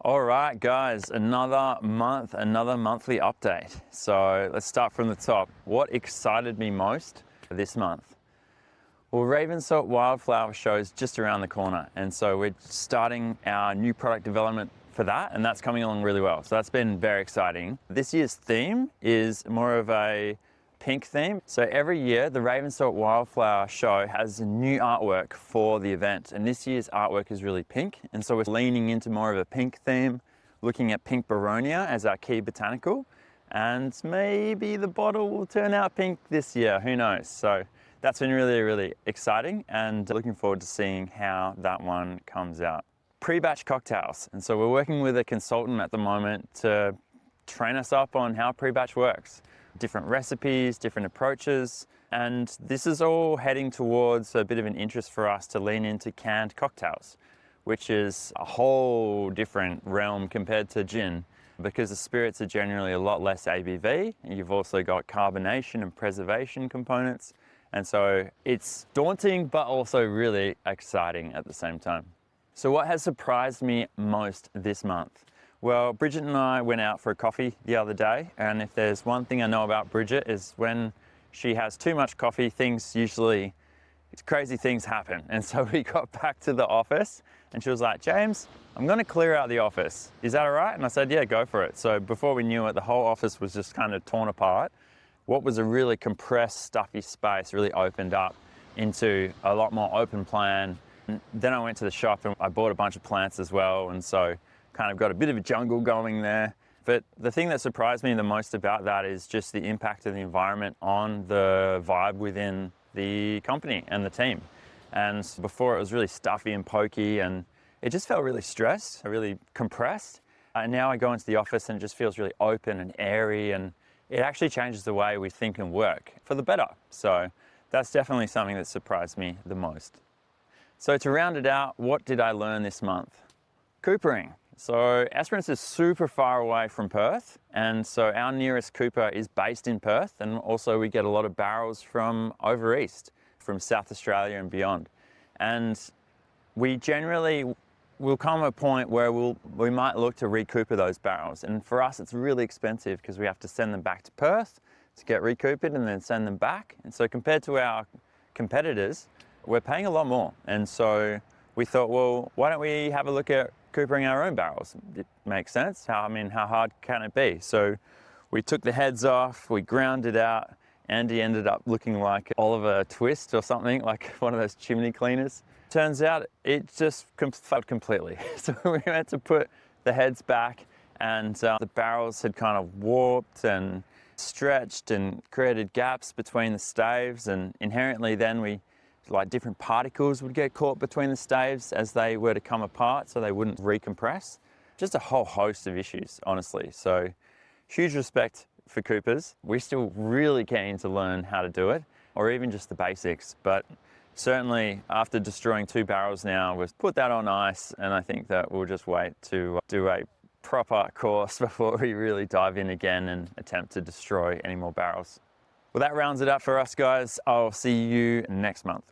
All right, guys, another month, another monthly update. So let's start from the top. What excited me most this month? Well, Ravensthorpe Wildflower Show is just around the corner. And so we're starting our new product development for that, and that's coming along really well. So that's been very exciting. This year's theme is more of a pink theme. So every year, the Ravensthorpe Wildflower Show has new artwork for the event. And this year's artwork is really pink. And so we're leaning into more of a pink theme, looking at pink Baronia as our key botanical. And maybe the bottle will turn out pink this year, who knows? So that's been really, really exciting and looking forward to seeing how that one comes out. Pre-batch cocktails. And so we're working with a consultant at the moment to train us up on how pre-batch works. Different recipes, different approaches, and this is all heading towards a bit of an interest for us to lean into canned cocktails, which is a whole different realm compared to gin, because the spirits are generally a lot less ABV, and you've also got carbonation and preservation components, and so it's daunting but also really exciting at the same time. So what has surprised me most this month? Well, Bridget and I went out for a coffee the other day, and if there's one thing I know about Bridget is when she has too much coffee, crazy things happen. And so we got back to the office and she was like, James, I'm gonna clear out the office. Is that all right? And I said, yeah, go for it. So before we knew it, the whole office was just kind of torn apart. What was a really compressed, stuffy space really opened up into a lot more open plan. And then I went to the shop and I bought a bunch of plants as well. And so kind of got a bit of a jungle going there. But the thing that surprised me the most about that is just the impact of the environment on the vibe within the company and the team. And before it was really stuffy and pokey and it just felt really stressed, really compressed. And now I go into the office and it just feels really open and airy, and it actually changes the way we think and work for the better. So that's definitely something that surprised me the most. So to round it out, what did I learn this month? Coopering. So Esperance is super far away from Perth, and so our nearest cooper is based in Perth, and also we get a lot of barrels from over east, from South Australia and beyond. And we generally will come a point where we might look to recooper those barrels, and for us it's really expensive because we have to send them back to Perth to get recoopered and then send them back. And so compared to our competitors, we're paying a lot more. And so we thought, well, why don't we have a look at coopering our own barrels? It makes sense. How hard can it be? So we took the heads off, we ground it out. Andy ended up looking like Oliver Twist or something, like one of those chimney cleaners. Turns out it just failed completely. So we had to put the heads back, and the barrels had kind of warped and stretched and created gaps between the staves, and inherently then different particles would get caught between the staves as they were to come apart, so they wouldn't recompress. Just a whole host of issues, honestly. So huge respect for coopers. We're still really keen to learn how to do it, or even just the basics. But certainly after destroying 2 barrels now, we've put that on ice, and I think that we'll just wait to do a proper course before we really dive in again and attempt to destroy any more barrels. Well, that rounds it up for us, guys. I'll see you next month.